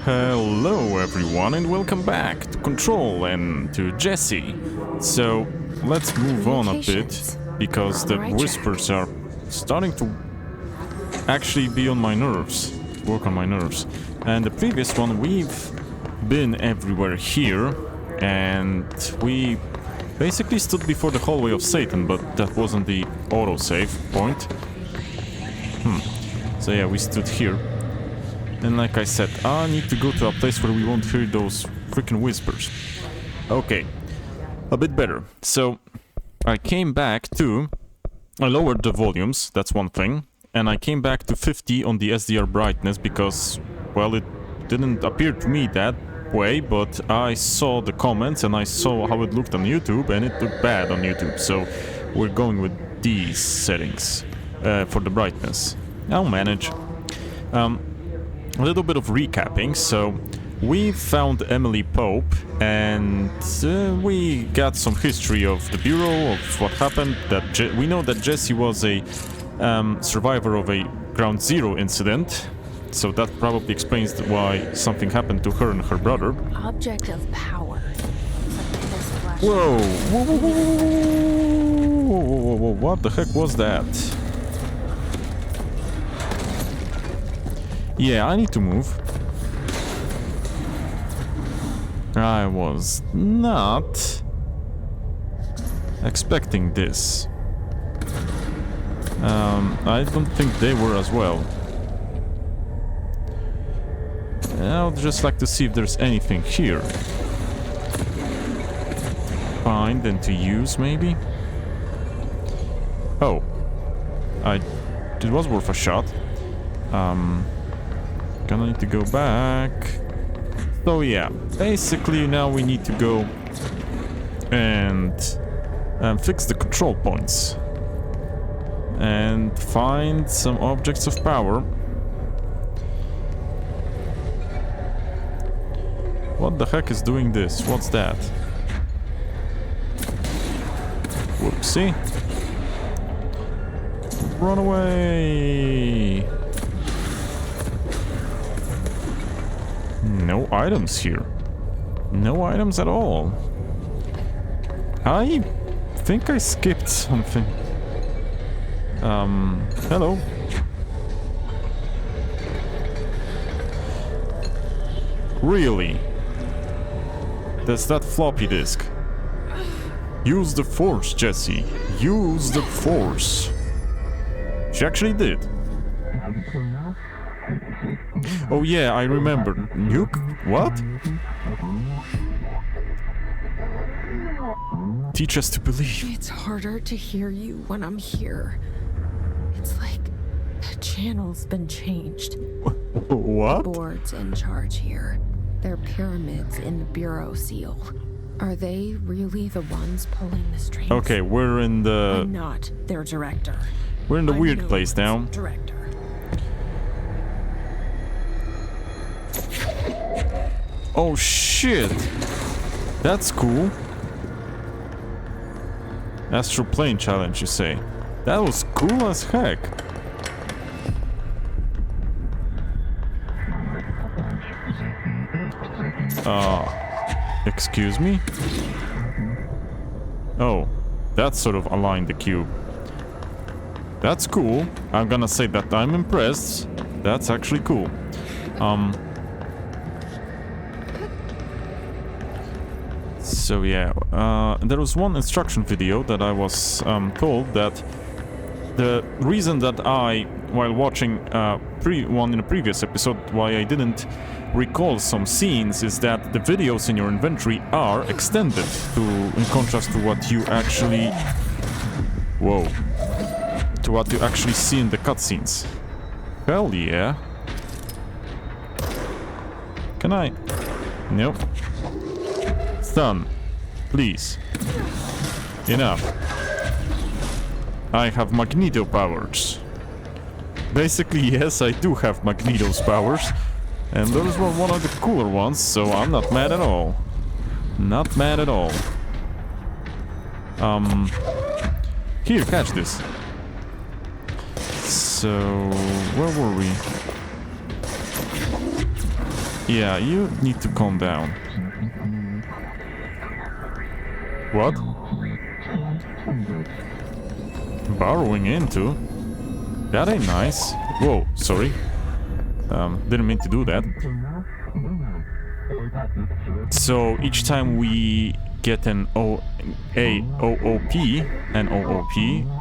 Hello everyone and welcome back to Control and to Jesse. So let's move on a bit because the whispers are starting to actually be on my nerves, work on my nerves. And the previous one we've been everywhere here and we basically stood before the hallway of Satan, but that wasn't the autosave point. So yeah, we stood here. And like I said, I need to go to a place where we won't hear those freaking whispers. Okay, a bit better. So, I came back to... I lowered the volumes, that's one thing. And I came back to 50 on the SDR brightness because, well, it didn't appear to me that way, but I saw the comments and I saw how it looked on YouTube, and it looked bad on YouTube. So, we're going with these settings for the brightness. I'll manage. A little bit of recapping. So we found Emily Pope and we got some history of the Bureau, of what happened. That we know that Jesse was a survivor of a Ground Zero incident, so that probably explains why something happened to her and her brother. Object of power. Whoa. Whoa, whoa, whoa, whoa, whoa, whoa, what the heck was that? Yeah, I need to move. I was not expecting this. I don't think they were as well. I would just like to see if there's anything here. Find and to use, maybe? Oh. It was worth a shot. Gonna need to go back. So yeah, basically now we need to go and fix the control points. And find some objects of power. What the heck is doing this? What's that? Whoopsie. Run away! No items here. No items at all. I think I skipped something. Hello. Really? That's that floppy disk. Use the force, Jesse. Use the force. She actually did. Oh yeah, I remember. Nuke? What? Teach us to believe. It's harder to hear you when I'm here. It's like the channel's been changed. What? The board's in charge here. They're pyramids in the Bureau seal. Are they really the ones pulling the strings? Okay, we're in the... I'm not their director. We're in the weird no place now. Director. Oh shit! That's cool. Astral plane challenge, you say? That was cool as heck. Excuse me? Oh, that sort of aligned the cube. That's cool. I'm gonna say that I'm impressed. That's actually cool. So yeah, there was one instruction video that I was told that the reason that I, while watching one in a previous episode, why I didn't recall some scenes is that the videos in your inventory are extended in contrast to what you actually... Whoa. To what you actually see in the cutscenes. Hell yeah. Can I? Nope. Stun. Please. Enough. I have Magneto powers. Basically, yes, I do have Magneto's powers. And those were one of the cooler ones, so I'm not mad at all. Not mad at all. Here, catch this. So, where were we? Yeah, you need to calm down. What? Burrowing into? That ain't nice. Whoa, sorry. Didn't mean to do that. So each time we get an OOP,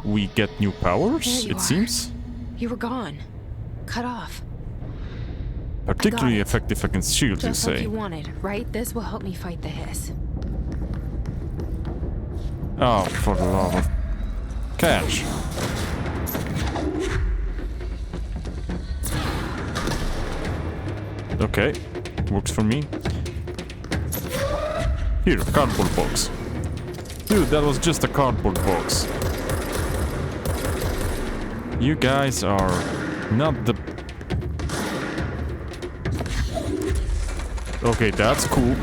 we get new powers, it seems. You were gone. Cut off. Particularly effective against shields, you Just like say. you wanted, right? This will help me fight the hiss. Oh, for the love of cash. Okay, works for me. Here, cardboard box. Dude, that was just a cardboard box. You guys are not the... Okay, that's cool.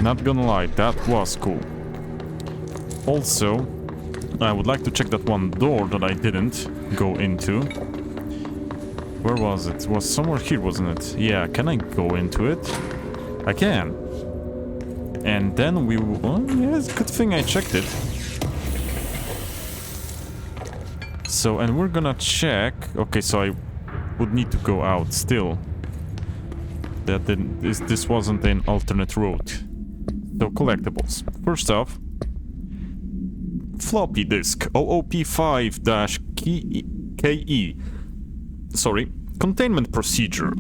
Not gonna lie, that was cool. Also, I would like to check that one door that I didn't go into. Where was it? It was somewhere here, wasn't it? Yeah, can I go into it? I can. And then we will... Oh, yeah, it's a good thing I checked it. So, and we're gonna check... Okay, so I would need to go out still. That didn't... This wasn't an alternate route. So, collectibles. First off... Floppy disk. OOP5-KE. Sorry. Containment procedure.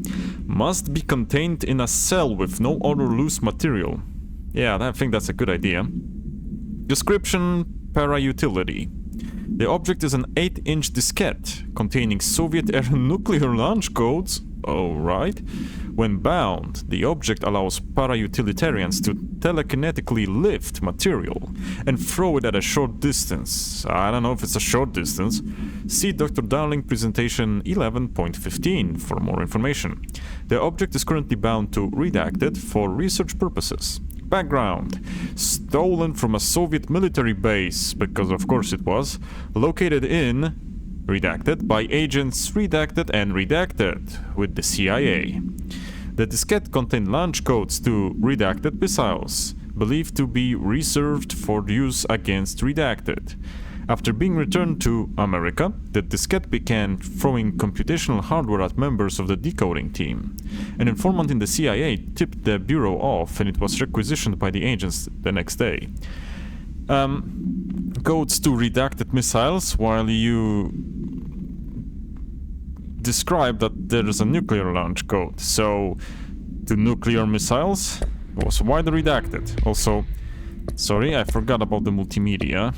Must be contained in a cell with no other loose material. Yeah, I think that's a good idea. Description: para-utility. The object is an 8-inch diskette containing Soviet-era nuclear launch codes. Alright. When bound, the object allows para-utilitarians to telekinetically lift material and throw it at a short distance. I don't know if it's a short distance. See Dr. Darling presentation 11.15 for more information. The object is currently bound to Redacted for research purposes. Background: stolen from a Soviet military base, because of course it was, located in Redacted by agents Redacted and Redacted with the CIA. The diskette contained launch codes to Redacted missiles, believed to be reserved for use against Redacted. After being returned to America, the diskette began throwing computational hardware at members of the decoding team. An informant in the CIA tipped the bureau off, and it was requisitioned by the agents the next day. Codes to Redacted missiles, while you describe that there is a nuclear launch code. So, to nuclear missiles was why the Redacted. Also, sorry, I forgot about the multimedia.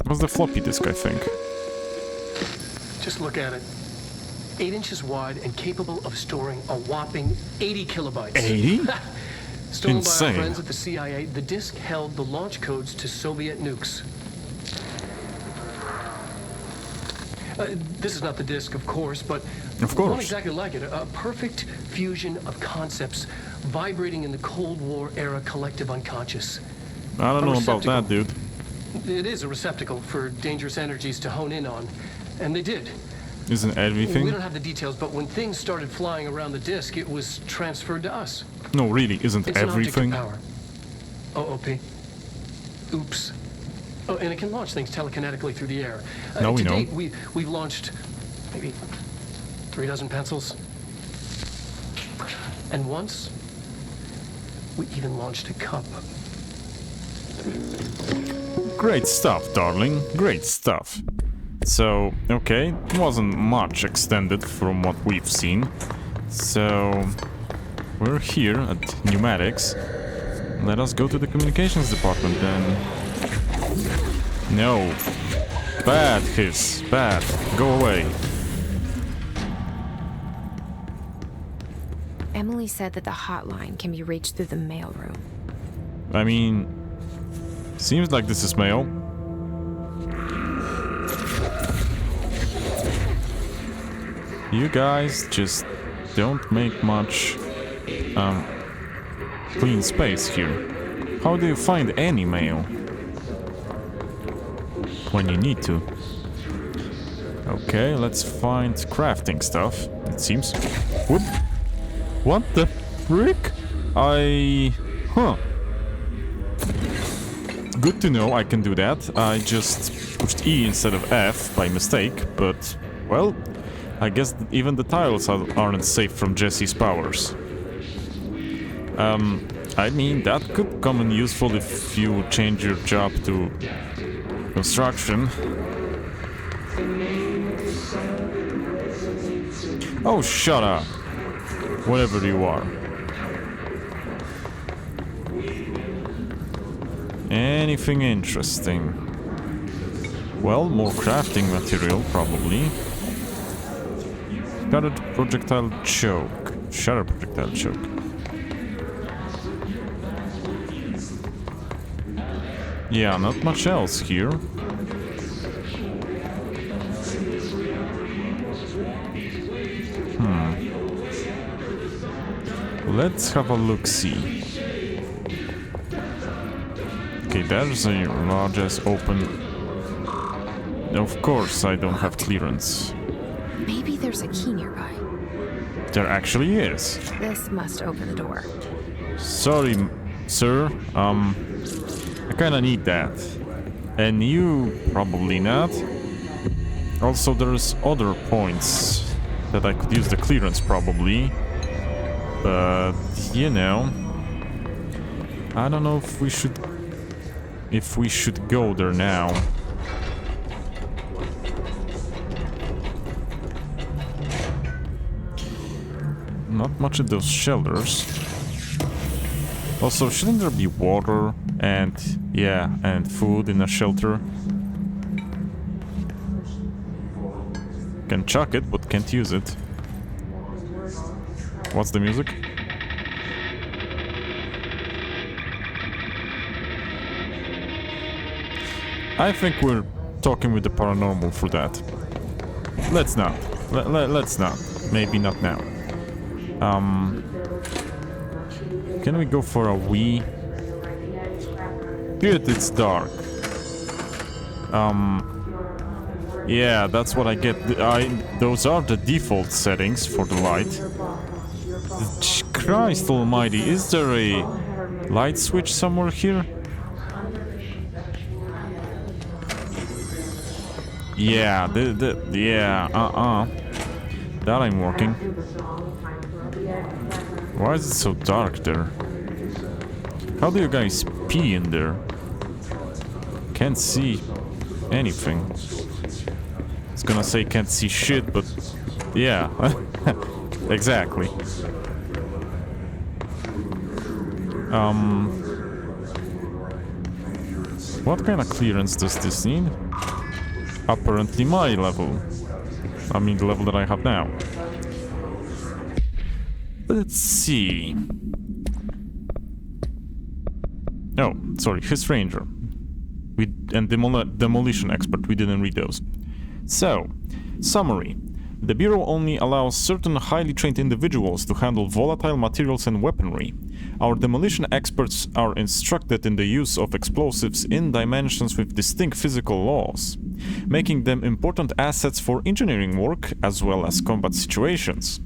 Was the floppy disk, I think. Just look at it. 8 inches wide and capable of storing a whopping 80 kilobytes. 80? Stolen Insane. by our friends at the CIA, the disk held the launch codes to Soviet nukes. This is not the disk, of course, but Of course. one exactly like it. A perfect fusion of concepts vibrating in the Cold War era collective unconscious. I don't A know about receptacle. that, dude. It is a receptacle for dangerous energies to hone in on, and they did. Isn't We everything? don't have the details, but when things started flying around the disk, it was transferred to us. No, really, isn't It's everything? an object of power. OOP. Oops. Oh, and it can launch things telekinetically through the air. No, we to know. date, we've launched maybe 3 dozen pencils. And once, we even launched a cup. Great stuff, darling. Great stuff. So, okay, wasn't much extended from what we've seen. So, we're here at Pneumatics. Let us go to the communications department then. No. Bad, Hiss. Bad. Go away. Emily said that the hotline can be reached through the mailroom. I mean, seems like this is mail. You guys just don't make much clean space here. How do you find any mail? when you need to. Okay, let's find crafting stuff, it seems. Whoop! What the frick? Huh. Good to know I can do that. I just pushed E instead of F by mistake, but, well, I guess even the tiles aren't safe from Jesse's powers. I mean, that could come in useful if you change your job to construction. Oh, shut up! Whatever you are. Anything interesting? Well, more crafting material, probably. Shattered projectile choke. Shattered projectile choke. Yeah, not much else here. Let's have a look-see. Okay, there's a largest open... Of course I don't have clearance. Maybe there's a key nearby. There actually is. This must open the door. Sorry, sir. I kinda need that. And you probably not. Also, there's other points that I could use the clearance probably. But, you know, I don't know if we should go there now. Not much of those shelters. Also, shouldn't there be water and, yeah, and food in a shelter? Can chuck it, but can't use it. What's the music? I think we're talking with the paranormal for that. Let's not. Let's not. Maybe not now. Can we go for a wee? Good, it's dark. Yeah, that's what I get. Those are the default settings for the light. Christ almighty, is there a light switch somewhere here? Yeah, that ain't working. Why is it so dark there? How do you guys pee in there? Can't see anything. I was gonna say can't see shit, but yeah, exactly. What kind of clearance does this need? Apparently my level. I mean the level that I have now. Let's see. Oh, sorry, his ranger. And demolition expert, we didn't read those. So, summary. The Bureau only allows certain highly trained individuals to handle volatile materials and weaponry. Our demolition experts are instructed in the use of explosives in dimensions with distinct physical laws, making them important assets for engineering work as well as combat situations.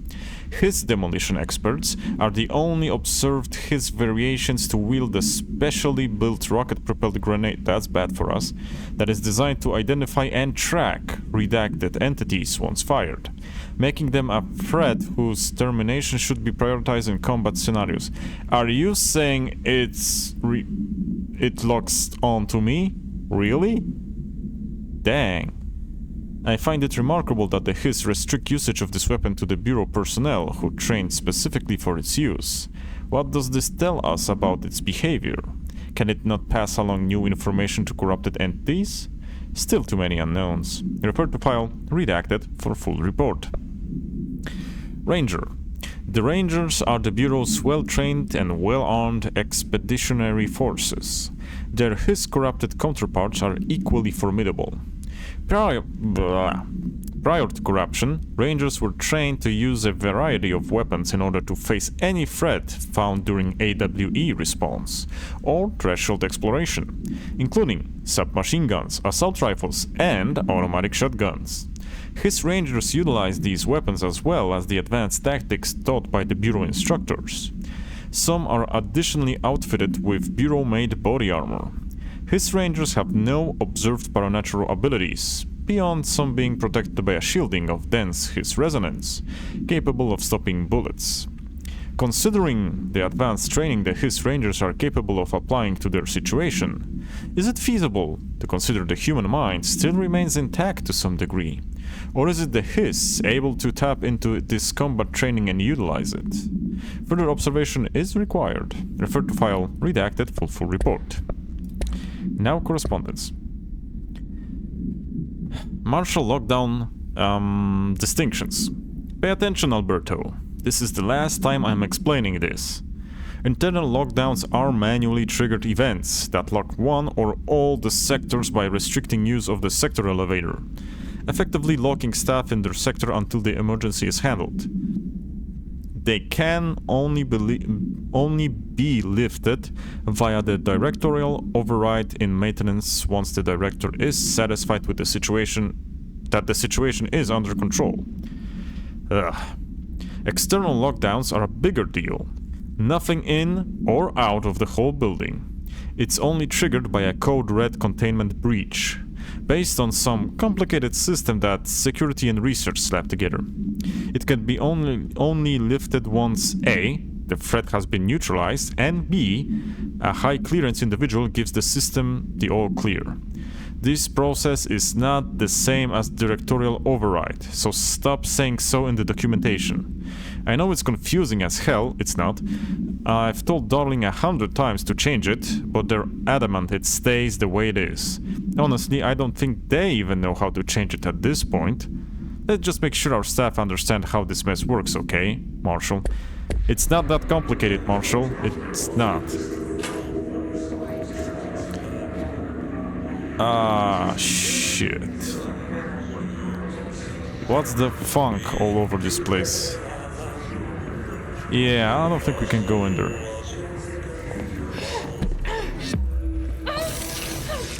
His demolition experts are the only observed his variations to wield a specially built rocket-propelled grenade, that's bad for us, that is designed to identify and track redacted entities once fired, making them a threat whose termination should be prioritized in combat scenarios. Are you saying it locks on to me? Really? Dang. I find it remarkable that the Hiss restrict usage of this weapon to the Bureau personnel who trained specifically for its use. What does this tell us about its behavior? Can it not pass along new information to corrupted entities? Still too many unknowns. Report to file, redacted for full report. Ranger. The Rangers are the Bureau's well-trained and well-armed expeditionary forces. Their Hiss corrupted counterparts are equally formidable. Prior to corruption, Rangers were trained to use a variety of weapons in order to face any threat found during AWE response or threshold exploration, including submachine guns, assault rifles, and automatic shotguns. His Rangers utilized these weapons as well as the advanced tactics taught by the Bureau instructors. Some are additionally outfitted with Bureau-made body armor. His Rangers have no observed paranatural abilities, beyond some being protected by a shielding of dense His resonance, capable of stopping bullets. Considering the advanced training that His Rangers are capable of applying to their situation, is it feasible to consider the human mind still remains intact to some degree? Or is it the His able to tap into this combat training and utilize it? Further observation is required. Refer to file redacted full report. Now correspondence. Martial lockdown distinctions. Pay attention, Alberto. This is the last time I'm explaining this. Internal lockdowns are manually triggered events that lock one or all the sectors by restricting use of the sector elevator, effectively locking staff in their sector until the emergency is handled. They can only be lifted via the directorial override in maintenance once the director is satisfied with the situation is under control. External lockdowns are a bigger deal. Nothing in or out of the whole building. It's only triggered by a code red containment breach, based on some complicated system that security and research slap together. It can be only lifted once A, the threat has been neutralized, and B, a high clearance individual gives the system the all clear. This process is not the same as directorial override, so stop saying so in the documentation. I know it's confusing as hell, it's not. I've told Darling 100 times to change it, but they're adamant it stays the way it is. Honestly, I don't think they even know how to change it at this point. Let's just make sure our staff understand how this mess works, okay, Marshall? It's not that complicated, Marshall. It's not. Ah, shit. What's the funk all over this place? Yeah, I don't think we can go in there.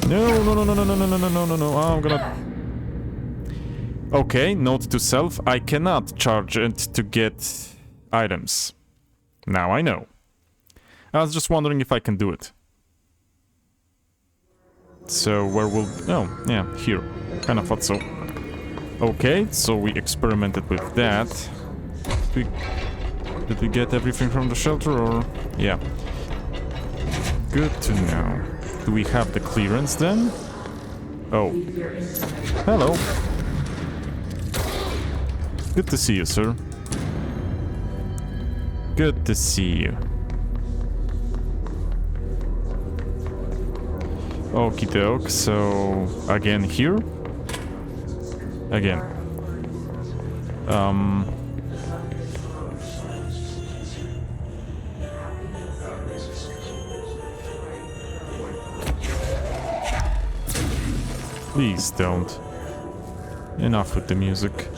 No, I'm gonna... Okay, note to self, I cannot charge it to get items. Now I know. I was just wondering if I can do it. So where will... Oh, yeah, here. Kinda thought so. Okay, so we experimented with that. Did we get everything from the shelter, or... Yeah. Good to know. Do we have the clearance then? Oh. Hello. Good to see you, sir. Good to see you. Okie doke, so... Again here? Again. Please don't. Enough with the music.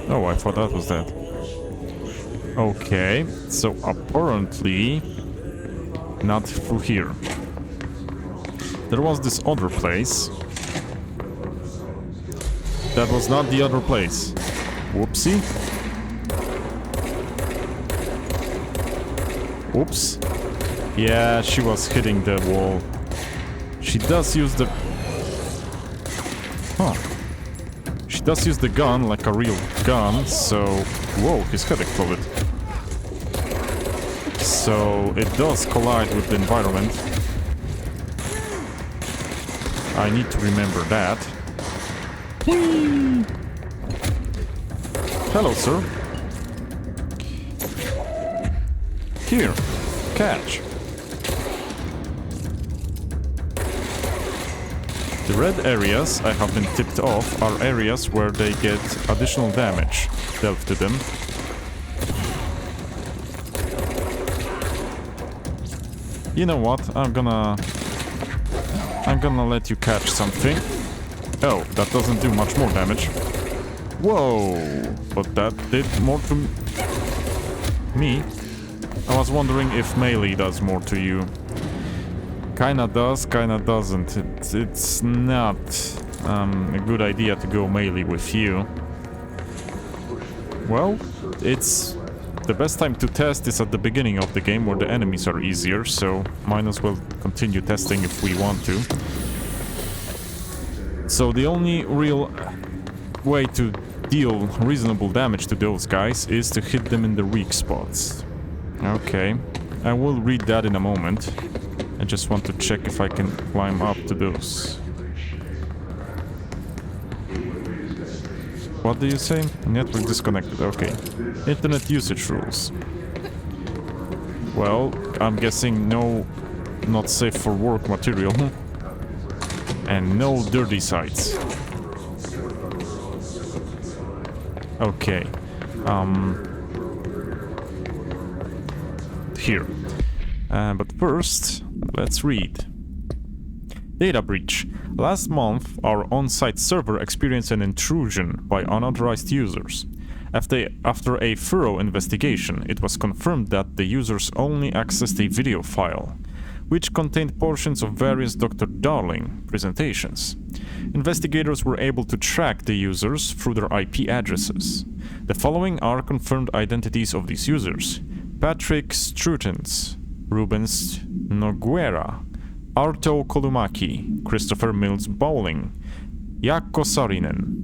Oh, I thought that was that. Okay, so apparently not through here. There was this other place. That was not the other place. Whoopsie. Oops. Yeah, she was hitting the wall. She does use the... Huh. She does use the gun like a real gun, so... Whoa, his head exploded. So it does collide with the environment. I need to remember that. Whee! Hello, sir. Here, catch. The red areas I have been tipped off are areas where they get additional damage dealt to them. You know what? I'm gonna let you catch something. Oh, that doesn't do much more damage. Whoa! But that did more to me. I was wondering if melee does more to you. Kinda does, kinda doesn't. It's not a good idea to go melee with you. Well, it's... the best time to test is at the beginning of the game where the enemies are easier, so might as well continue testing if we want to. So the only real way to deal reasonable damage to those guys is to hit them in the weak spots. Okay, I will read that in a moment. I just want to check if I can climb up to those. What do you say? Network disconnected, okay. Internet usage rules. Well, I'm guessing no not safe for work material. And no dirty sites. Okay. Here. But first, let's read. Data breach. Last month, our on-site server experienced an intrusion by unauthorized users. After a thorough investigation, it was confirmed that the users only accessed a video file, which contained portions of various Dr. Darling presentations. Investigators were able to track the users through their IP addresses. The following are confirmed identities of these users: Patrick Strutens, Rubens Noguera, Arto Kolumaki, Christopher Mills Bowling, Jaakko Saarinen.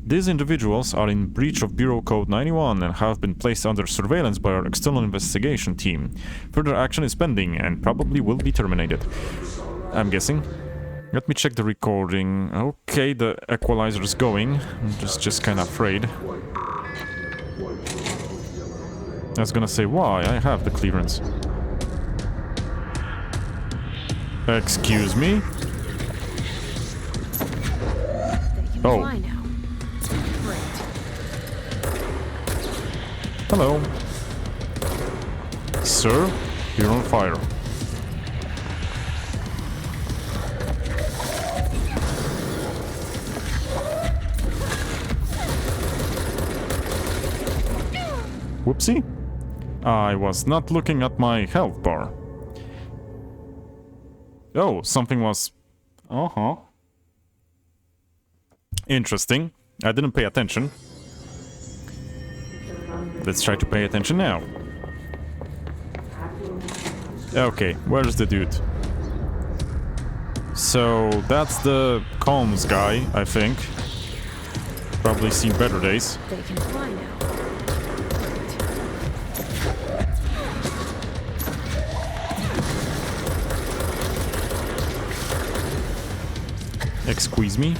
These individuals are in breach of Bureau Code 91 and have been placed under surveillance by our external investigation team. Further action is pending and probably will be terminated, I'm guessing. Let me check the recording. Okay, the equalizer is going. I'm just kind of afraid. I was gonna say, why? I have the clearance. Excuse me? Oh. Hello. Sir, you're on fire. Whoopsie. I was not looking at my health bar. Oh, something was... Uh-huh. Interesting. I didn't pay attention. Let's try to pay attention now. Okay, where's the dude? So, that's the comms guy, I think. Probably seen better days. They can fly now. Excuse me?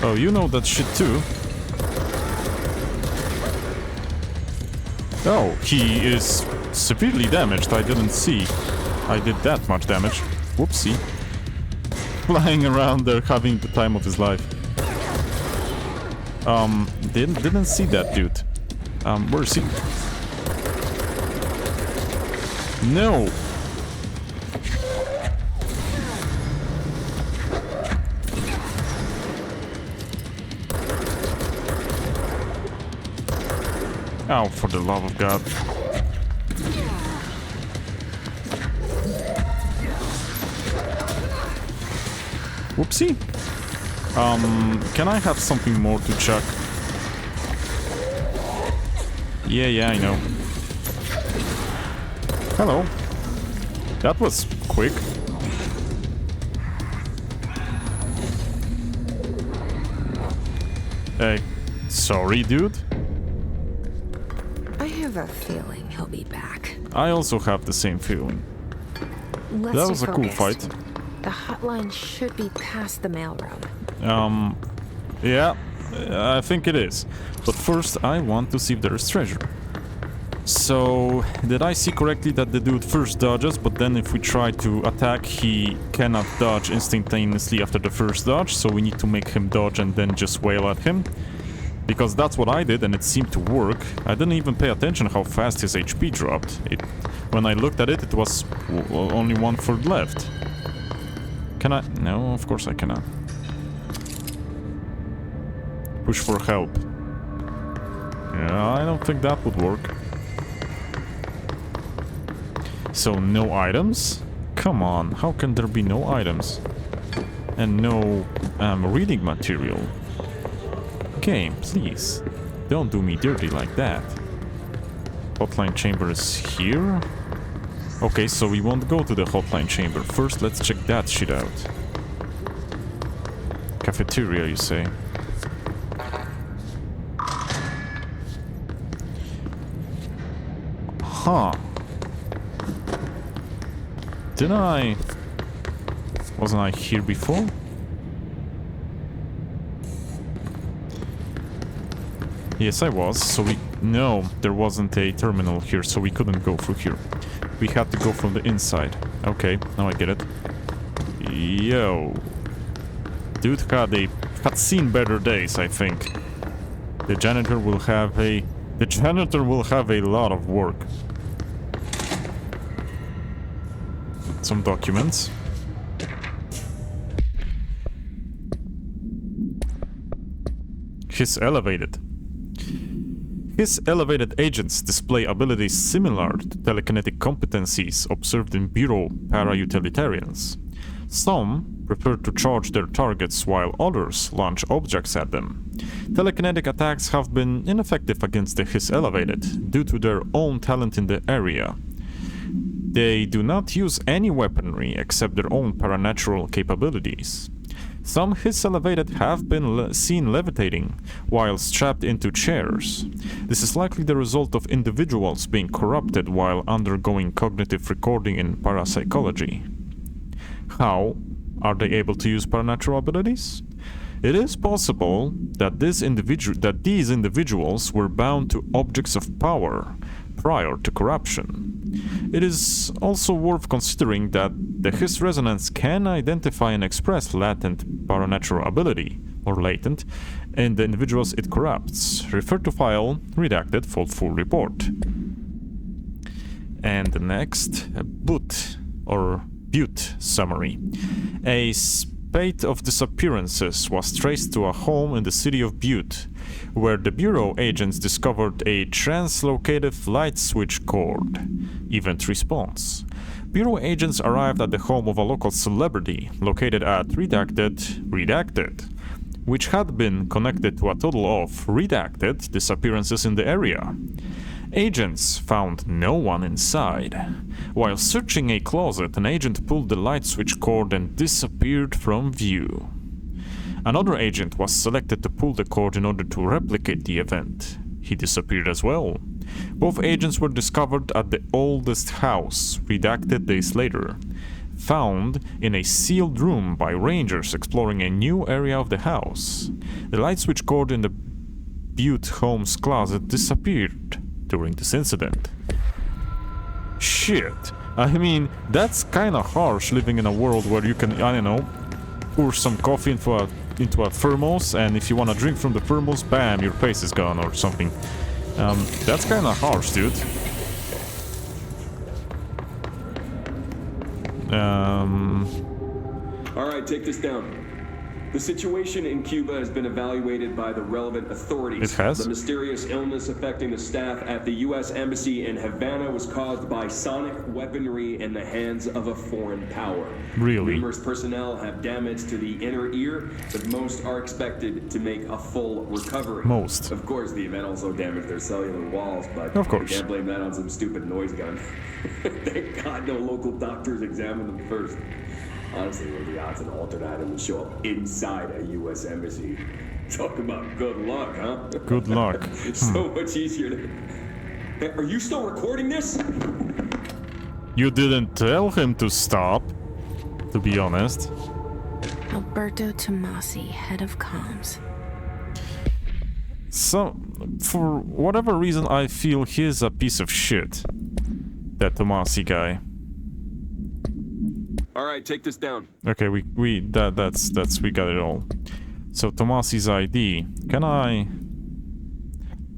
Oh, you know that shit too. Oh, he is severely damaged. I didn't see I did that much damage. Whoopsie. Flying around there having the time of his life. Didn't see that dude. Where is he? No! Oh, for the love of God. Whoopsie. Can I have something more to chuck? Yeah, I know. Hello. That was quick. Sorry, dude. I have a feeling he'll be back. I also have the same feeling. That was a cool fight. The hotline should be past the mailroom. Yeah, I think it is. But first, I want to see if there is treasure. So, did I see correctly that the dude first dodges, but then if we try to attack, he cannot dodge instantaneously after the first dodge, so we need to make him dodge and then just wail at him? Because that's what I did and it seemed to work. I didn't even pay attention how fast his HP dropped. When I looked at it, it was only 1/3 left. Can I? No, of course I cannot. Push for help. Yeah, I don't think that would work. So, no items? Come on, how can there be no items? And no reading material? Game, please. Don't do me dirty like that. Hotline chamber is here? Okay, so we won't go to the hotline chamber. First, let's check that shit out. Cafeteria, you say? Huh. Didn't I... Wasn't I here before? Yes, I was, so we... No, there wasn't a terminal here, so we couldn't go through here. We had to go from the inside. Okay, now I get it. Yo. Dude had seen better days, I think. The janitor will have a... The janitor will have a lot of work. Some documents. His elevated agents display abilities similar to telekinetic competencies observed in Bureau para-utilitarians. Some prefer to charge their targets while others launch objects at them. Telekinetic attacks have been ineffective against the His Elevated due to their own talent in the area. They do not use any weaponry except their own paranatural capabilities. Some His Elevated have been seen levitating while strapped into chairs. This is likely the result of individuals being corrupted while undergoing cognitive recording in parapsychology. How are they able to use paranatural abilities? It is possible that these individuals were bound to objects of power prior to corruption. It is also worth considering that the His resonance can identify and express latent paranatural ability, or latent, in the individuals it corrupts. Refer to file redacted for full report. And the next, a Butte summary. A spate of disappearances was traced to a home in the city of Butte, where the Bureau agents discovered a translocative light switch cord. Event response. Bureau agents arrived at the home of a local celebrity located at redacted, which had been connected to a total of redacted disappearances in the area. Agents found no one inside. While searching a closet, an agent pulled the light switch cord and disappeared from view. Another agent was selected to pull the cord in order to replicate the event. He disappeared as well. Both agents were discovered at the oldest house, redacted days later, found in a sealed room by rangers exploring a new area of the house. The light switch cord in the Butte home's closet disappeared during this incident. Shit. I mean, that's kinda harsh living in a world where you can, I don't know, pour some coffee into a thermos, and if you want to drink from the thermos, bam, your face is gone or something. That's kind of harsh, dude. Alright, take this down. The situation in Cuba has been evaluated by the relevant authorities. It has? The mysterious illness affecting the staff at the U.S. Embassy in Havana was caused by sonic weaponry in the hands of a foreign power. Really? Numerous personnel have damage to the inner ear, but most are expected to make a full recovery. Most. Of course, the event also damaged their cellular walls, but of course. You can't blame that on some stupid noise gun. Thank God no local doctors examined them first. Honestly, what are the odds an altered item would show up inside a U.S. embassy? Talk about good luck, huh? Good luck. So much easier to... Hey, are you still recording this? You didn't tell him to stop, to be honest. Alberto Tommasi, head of comms. So, for whatever reason, I feel he's a piece of shit. That Tommasi guy. All right, take this down. Okay, we got it all. So Tommasi's ID.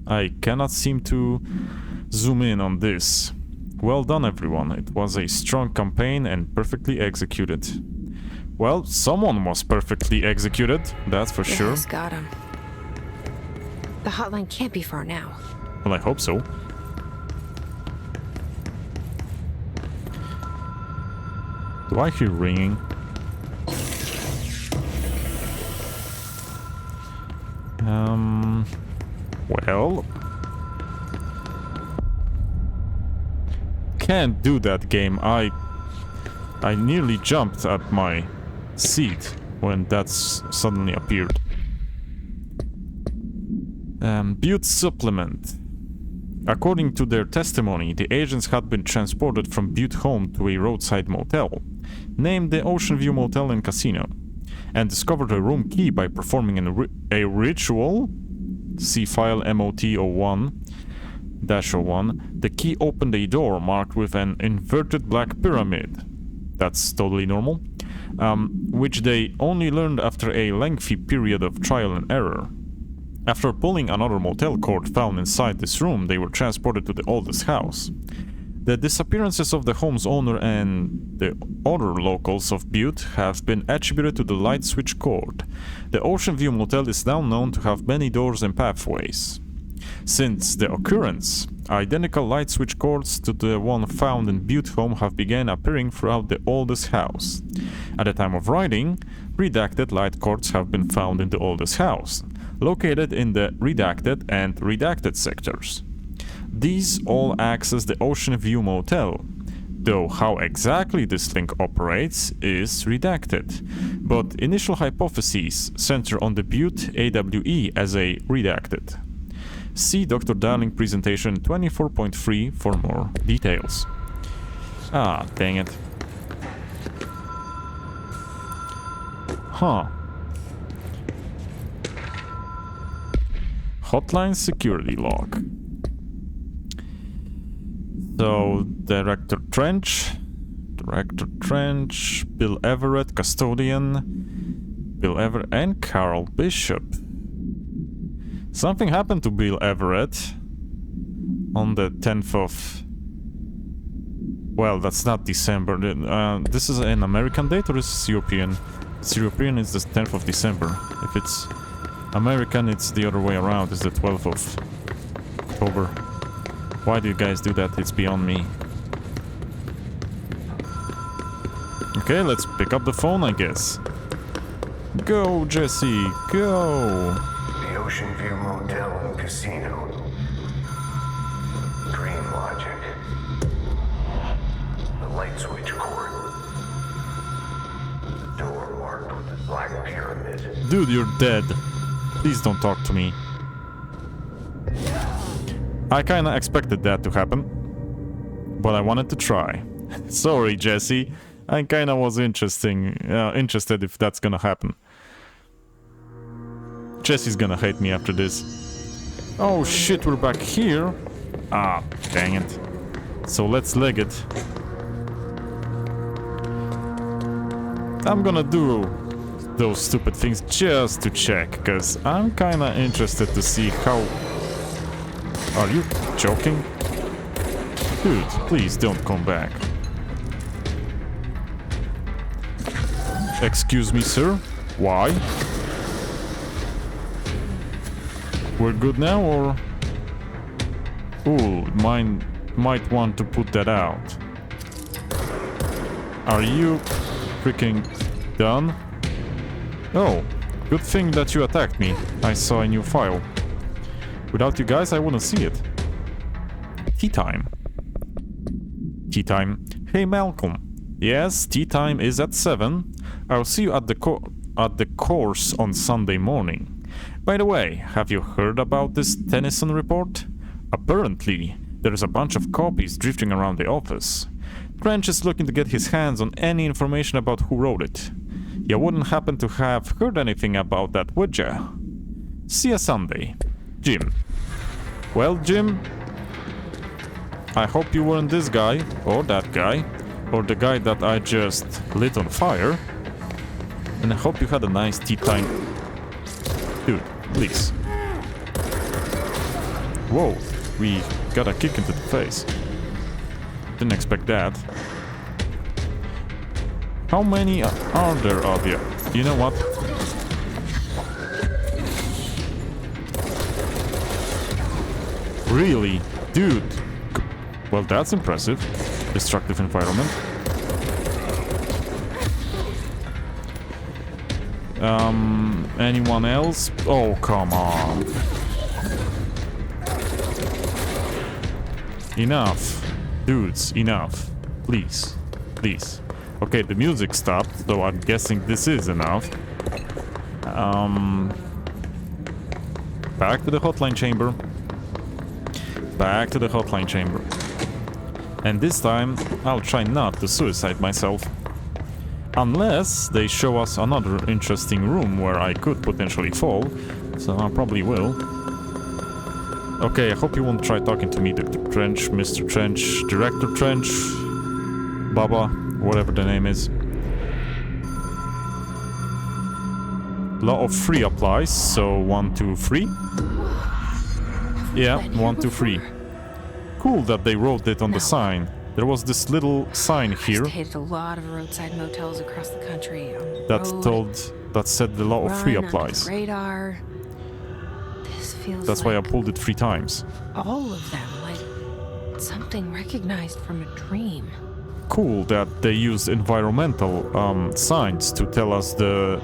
I cannot seem to zoom in on this. Well done, everyone. It was a strong campaign and perfectly executed. Well, someone was perfectly executed, that's for sure. Yes, got him. The hotline can't be far now. Well, I hope so. Do I hear ringing? Well... Can't do that, game. I nearly jumped at my seat when that suddenly appeared. Butte supplement. According to their testimony, the agents had been transported from Butte home to a roadside motel, named the Ocean View Motel and Casino, and discovered a room key by performing a ritual. See file MOT-01-01. The key opened a door marked with an inverted black pyramid. That's totally normal. Which they only learned after a lengthy period of trial and error. After pulling another motel cord found inside this room, they were transported to the oldest house. The disappearances of the home's owner and the other locals of Butte have been attributed to the light switch cord. The Ocean View Motel is now known to have many doors and pathways. Since the occurrence, identical light switch cords to the one found in Butte home have begun appearing throughout the oldest house. At the time of writing, redacted light cords have been found in the oldest house, located in the redacted and redacted sectors. These all access the Ocean View Motel, though how exactly this link operates is redacted, but initial hypotheses center on the Butte AWE as a redacted. See Dr. Darling presentation 24.3 for more details. Ah, dang it. Huh. Hotline security log. So, Director Trench, Bill Everett, Custodian, Bill Everett, and Carl Bishop. Something happened to Bill Everett on the 10th of... Well, that's not December. This is an American date or is this European? If it's European, it's the 10th of December. If it's American, it's the other way around. It's the 12th of October. Why do you guys do that? It's beyond me. Okay, let's pick up the phone, I guess. Go, Jesse, go! The Ocean View Motel and Casino. Dream logic. The light switch cord. The door marked with the black pyramid. Dude, you're dead. Please don't talk to me. I kinda expected that to happen, but I wanted to try. Sorry, Jesse. I kinda was interested if that's gonna happen. Jesse's gonna hate me after this. Oh shit, we're back here. Ah, dang it. So let's leg it. I'm gonna do those stupid things just to check, because I'm kinda interested to see how... Are you joking? Dude, please don't come back. Excuse me, sir? Why? We're good now, or... Ooh, might want to put that out. Are you freaking done? Oh, good thing that you attacked me. I saw a new file. Without you guys, I wouldn't see it. Tea time. Tea time. Hey, Malcolm. Yes, tea time is at 7. I'll see you at the course on Sunday morning. By the way, have you heard about this Tennyson report? Apparently, there's a bunch of copies drifting around the office. Trench is looking to get his hands on any information about who wrote it. You wouldn't happen to have heard anything about that, would ya? See ya Sunday. Jim. Well, Jim, I hope you weren't this guy, or that guy, or the guy that I just lit on fire. And I hope you had a nice tea time. Dude, please. Whoa, we got a kick into the face. Didn't expect that. How many are there of you? You know what? Really? Dude. Well, that's impressive. Destructive environment. Anyone else? Oh, come on. Enough. Dudes, enough. Please. Please. Okay, the music stopped, though I'm guessing this is enough. Back to the hotline chamber. Back to the hotline chamber. And this time, I'll try not to suicide myself. Unless they show us another interesting room where I could potentially fall. So I probably will. Okay, I hope you won't try talking to me, Dr. Trench, Mr. Trench, Director Trench, Baba, whatever the name is. Law of 3 applies, so 1, 2, 3. Yeah, 1, 2, 3. Cool that they wrote it on the sign. There was this little sign here I stayed at a lot of roadside motels across the country. On the that said the law of 3 run, applies. under the radar. This feels That's why I pulled it 3 times. all of them, like something recognized from a dream. Cool that they used environmental signs to tell us the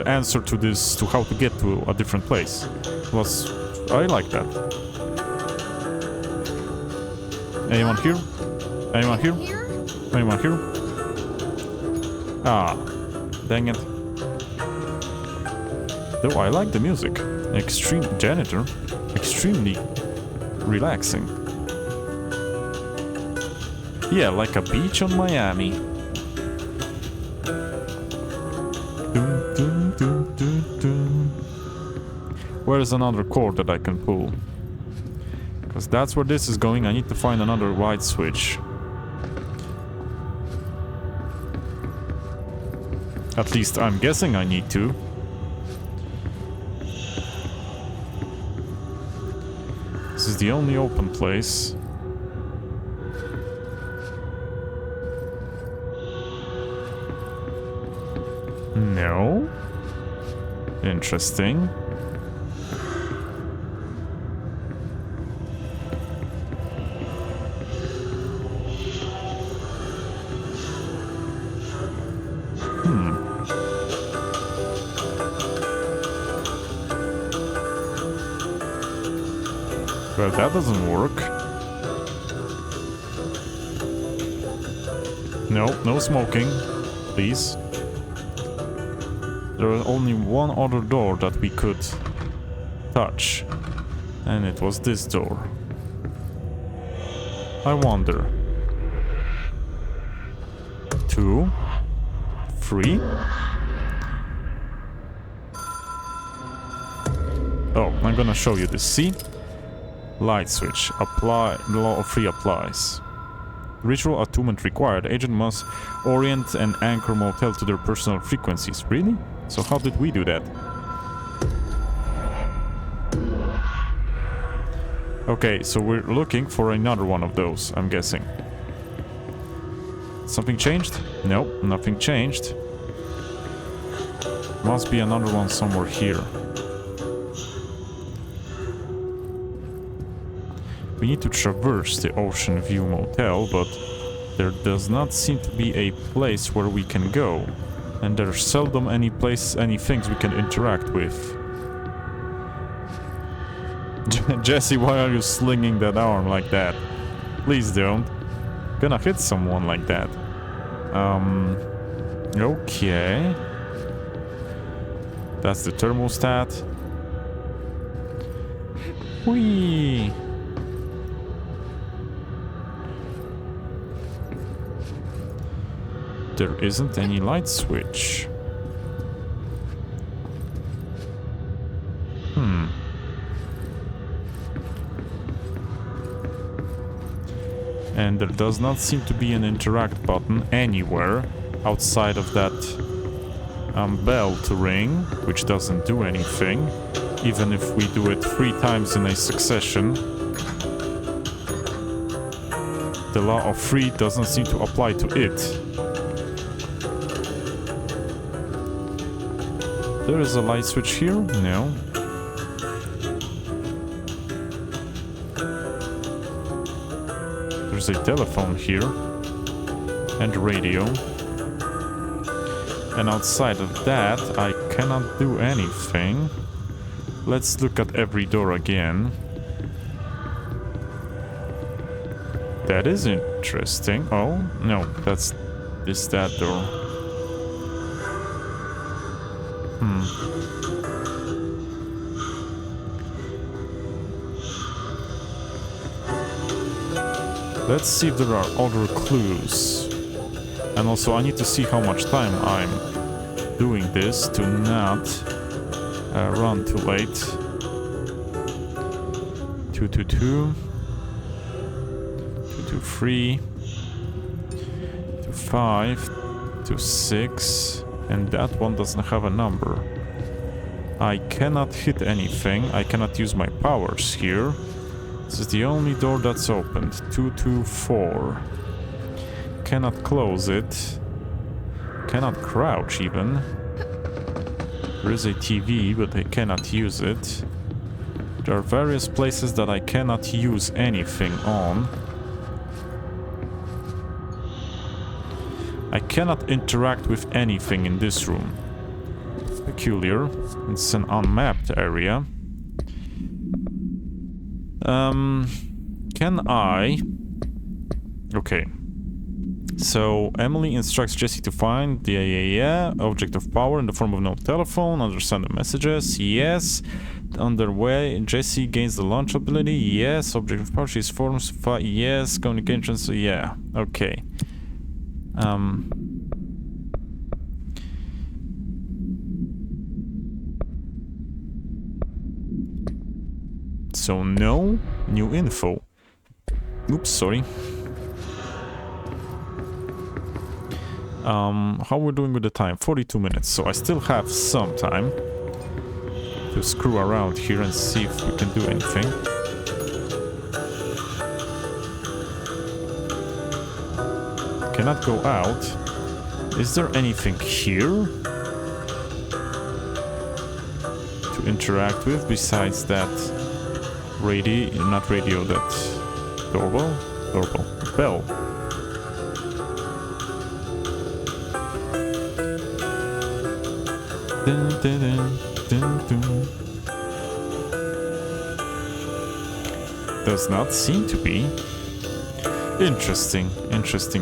answer to this, to how to get to a different place. I like that. Anyone here? Anyone here? Anyone here? Ah, dang it. Though I like the music. Extreme janitor. Extremely relaxing. Yeah, like a beach on Miami. Dun, dun, dun, dun, dun. Where's another cord that I can pull? Because that's where this is going. I need to find another white switch. At least I'm guessing I need to. This is the only open place. No. Interesting. Well, that doesn't work. No, no smoking, please. There was only one other door that we could touch, and it was this door. I wonder. 2, 3. Oh, I'm gonna show you this. See? Light switch. Apply. The law of 3 applies. Ritual attunement required. Agent must orient and anchor motel to their personal frequencies. Really? So how did we do that? Okay, so we're looking for another one of those, I'm guessing. Something changed? Nope, nothing changed. Must be another one somewhere here. We need to traverse the Ocean View Motel, but there does not seem to be a place where we can go. And there's seldom any things we can interact with. Jesse, why are you slinging that arm like that? Please don't. Gonna hit someone like that. Okay. That's the thermostat. Whee! There isn't any light switch. And there does not seem to be an interact button anywhere outside of that bell to ring, which doesn't do anything, even if we do it 3 times in a succession. The law of three doesn't seem to apply to it. There is a light switch here? No. There's a telephone here. And radio. And outside of that, I cannot do anything. Let's look at every door again. That is interesting. Oh, no, that's that door. Let's see if there are other clues. And also I need to see how much time I'm doing this to not run too late. 222 223 25 26, and that one doesn't have a number. I cannot hit anything. I cannot use my powers here. This is the only door that's opened. 224. Cannot close it. Cannot crouch even. There is a TV, but I cannot use it. There are various places that I cannot use anything on. I cannot interact with anything in this room. Peculiar. It's an unmapped area. Can I... Okay. So, Emily instructs Jesse to find the object of power in the form of no telephone, understand the messages, yes. Underway, Jesse gains the launch ability, yes. Object of power, she's forms, yes. Communication, so yeah, okay. So no new info. Oops, sorry. How we're doing with the time? 42 minutes, so I still have some time to screw around here and see if we can do anything. Cannot go out. Is there anything here to interact with besides that not radio, that doorbell? Bell. Dun, dun, dun, dun, dun. Does not seem to be. Interesting.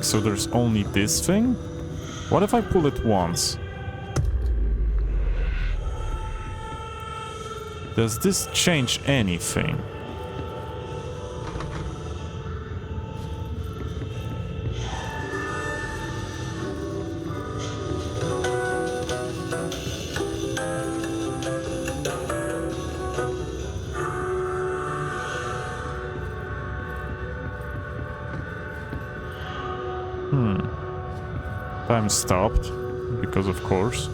So there's only this thing? What if I pull it once? Does this change anything? Time stopped, because of course.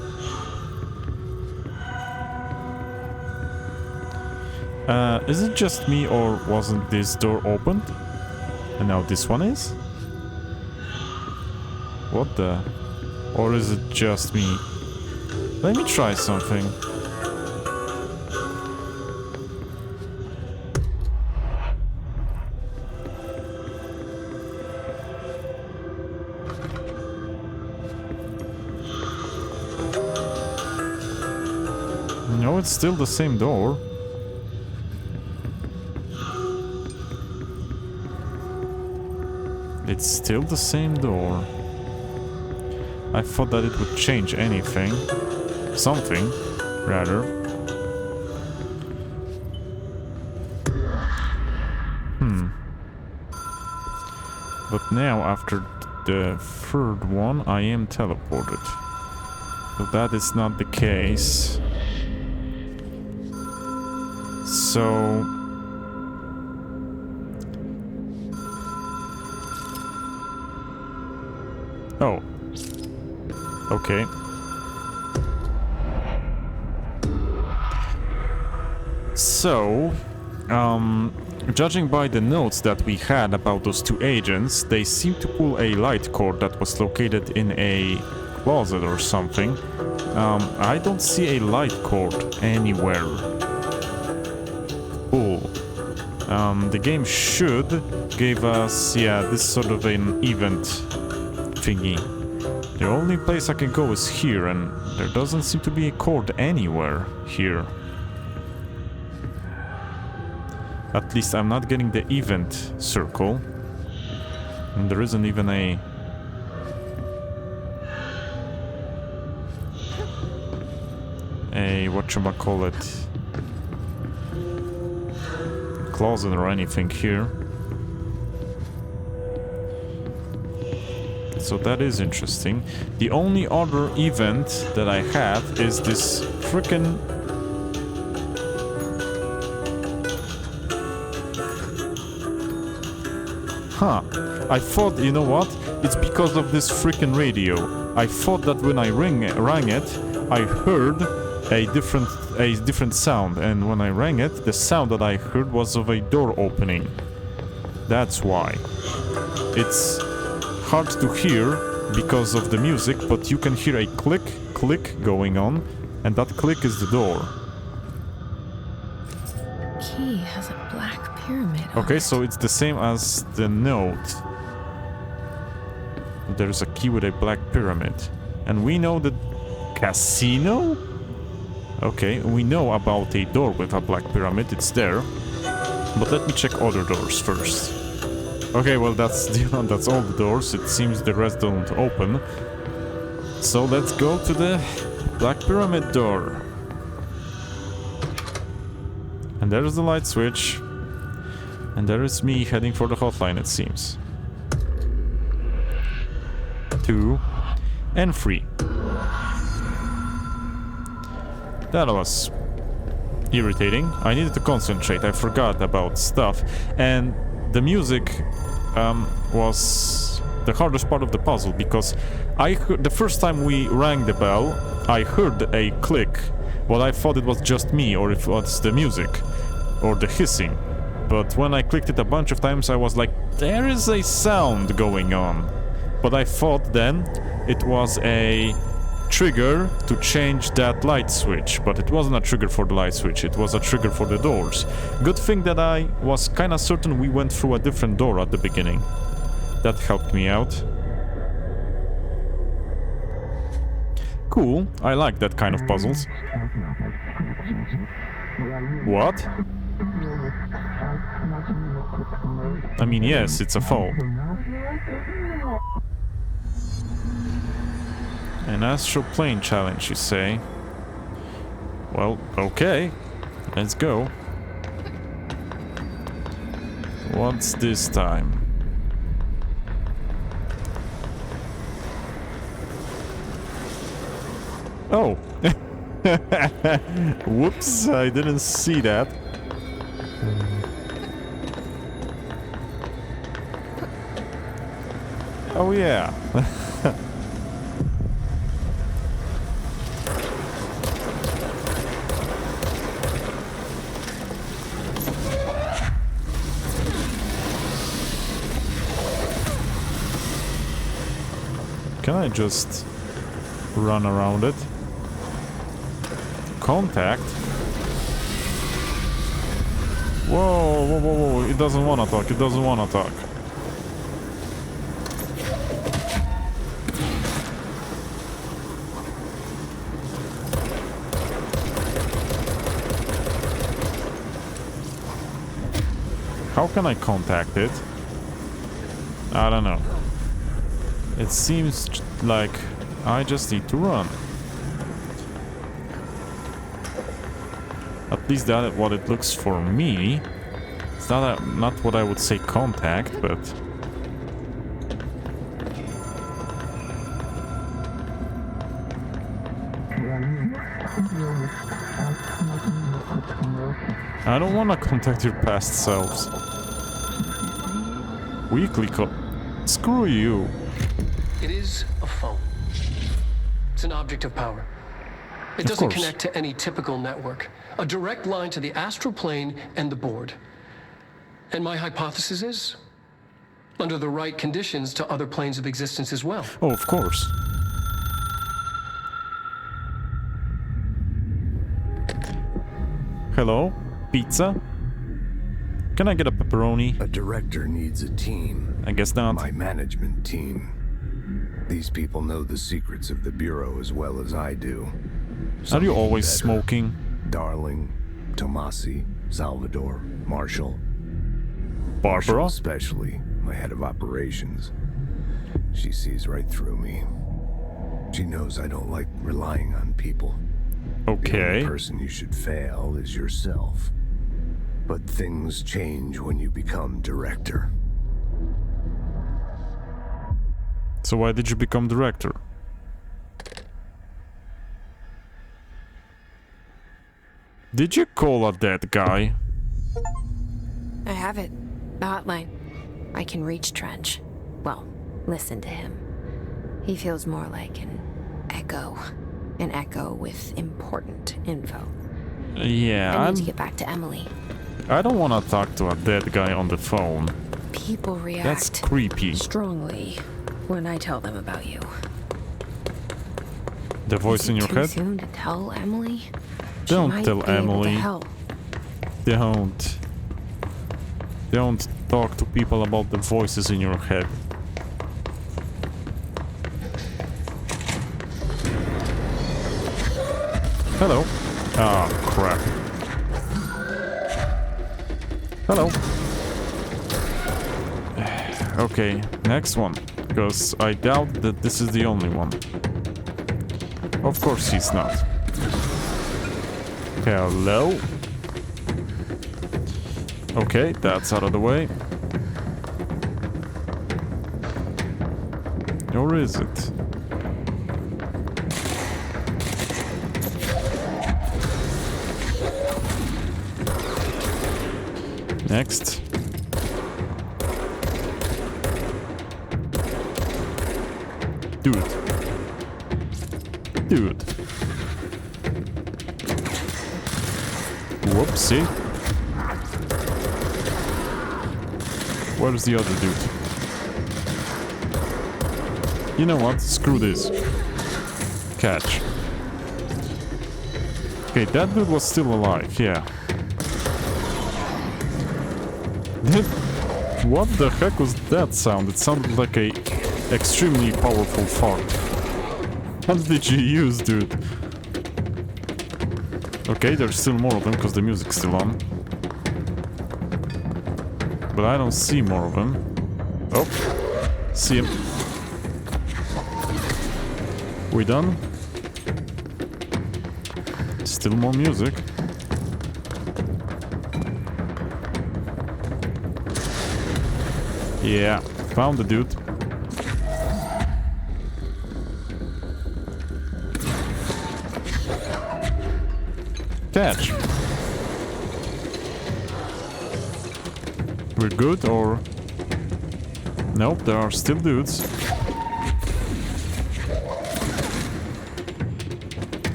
Is it just me, or wasn't this door opened? And now this one is? What the? Or is it just me? Let me try something. No, it's still the same door. It's still the same door. I thought that it would change anything. Something, rather. But now, after the third one, I am teleported. So that is not the case. So... Oh. Okay. So, judging by the notes that we had about those two agents, they seem to pull a light cord that was located in a closet or something. I don't see a light cord anywhere. Cool. The game should give us, yeah, this sort of an event thingy. The only place I can go is here, and there doesn't seem to be a cord anywhere here. At least I'm not getting the event circle. And there isn't even a... whatchamacallit... closet or anything here. So that is interesting. The only other event that I have is this frickin'... Huh. I thought, you know what? It's because of this frickin' radio. I thought that when I rang it, I heard a different sound, and when I rang it, the sound that I heard was of a door opening. That's why. It's hard to hear because of the music, but you can hear a click going on, and that click is the door. Key has a black pyramid on Okay, it. so it's the same as the note. There's a key with a black pyramid. And we know that... Casino? Okay, we know about a door with a black pyramid, it's there. But let me check other doors first. Okay, well that's that's all the doors, it seems the rest don't open. So let's go to the black pyramid door. And there's the light switch. And there is me heading for the hotline, it seems. 2 and 3. That was irritating. I needed to concentrate. I forgot about stuff. And the music was the hardest part of the puzzle, because I heard, the first time we rang the bell, I heard a click. Well, I thought it was just me, or if it was the music, or the hissing. But when I clicked it a bunch of times, I was like, there is a sound going on. But I thought then it was a trigger to change that light switch, but it wasn't a trigger for the light switch, it was a trigger for the doors. Good thing that I was kinda certain we went through a different door at the beginning. That helped me out. Cool, I like that kind of puzzles. What? I mean, yes, it's a phone. An astral plane challenge, you say? Well, okay. Let's go. What's this time? Oh! Whoops, I didn't see that. Oh yeah. Can I just run around it? Contact? Whoa, whoa, whoa, whoa, it doesn't wanna talk, it doesn't wanna talk. How can I contact it? I don't know. It seems like I just need to run. At least that's what it looks for me. It's not what I would say contact, but... I don't want to contact your past selves. Weekly call. Screw you. It is a phone. It's an object of power. It doesn't connect to any typical network. A direct line to the astral plane and the board. And my hypothesis is, under the right conditions, to other planes of existence as well. Oh, of course. Hello? Pizza? Can I get a pepperoni? A director needs a team. I guess not. My management team. These people know the secrets of the Bureau as well as I do. Are you always better. smoking? Darling, Tommasi, Salvador, Marshall. Barbara? Marshall especially, my head of operations. She sees right through me. She knows I don't like relying on people. The Okay. only person you should fail is yourself. But things change when you become director. So why did you become director? Did you call a dead guy? I have it. The hotline. I can reach Trench. Well, listen to him. He feels more like an echo. An echo with important info. Yeah, I need to get back to Emily. I don't want to talk to a dead guy on the phone. People react That's creepy. strongly when I tell them about you. The voice Is in it your too head? soon to tell Emily? She Don't might tell be able to Emily. help. Don't talk to people about the voices in your head. Hello. Ah, crap. Hello. Okay, next one. Because I doubt that this is the only one. Of course he's not. Hello. Okay, that's out of the way. Or is it? Next. Dude. Dude. Whoopsie. Where's the other dude? You know what? Screw this. Catch. Okay, that dude was still alive, yeah. What the heck was that sound? It sounded like a extremely powerful fart. What did you use, dude? Okay, there's still more of them because the music's still on. But I don't see more of them. Oh, see him. We done? Still more music. Yeah, found the dude. Catch. We're good, or... Nope, there are still dudes.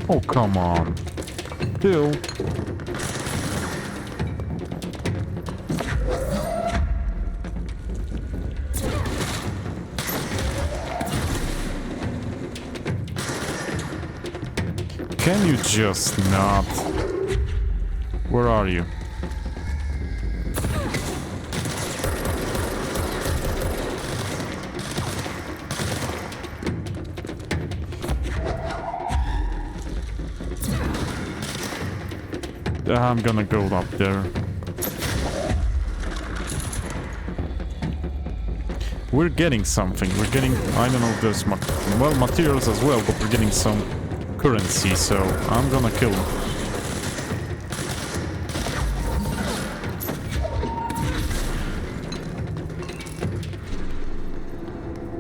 Oh, come on. Kill. Can you just not? Where are you? I'm gonna go up there. We're getting something. We're getting... I don't know if there's... well, materials as well, but we're getting some currency, so I'm gonna kill him.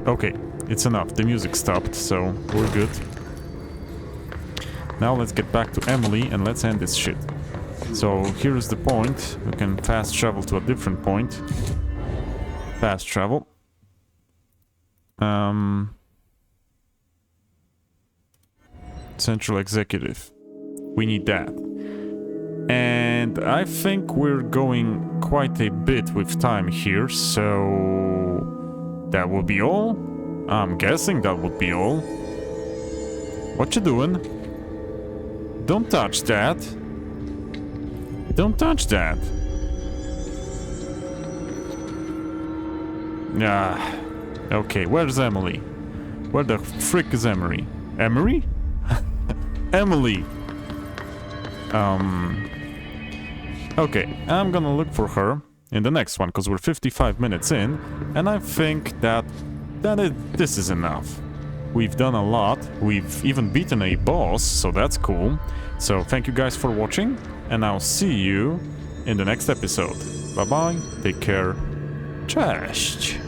Okay, it's enough. The music stopped, so we're good. Now let's get back to Emily and let's end this shit. So here's the point. We can fast travel to a different point. Fast travel. Central executive. We need that. And And I think we're going quite a bit with time here, so that will be all. I'm guessing that would be all. What you doing? Don't touch that. Don't touch that. Ah, okay, where's Emily? Where the frick is Emery? Emery? Emily! Okay, I'm gonna look for her in the next one, because we're 55 minutes in, and I think that this is enough. We've done a lot, we've even beaten a boss, so that's cool. So thank you guys for watching, and I'll see you in the next episode. Bye bye, take care, cześć!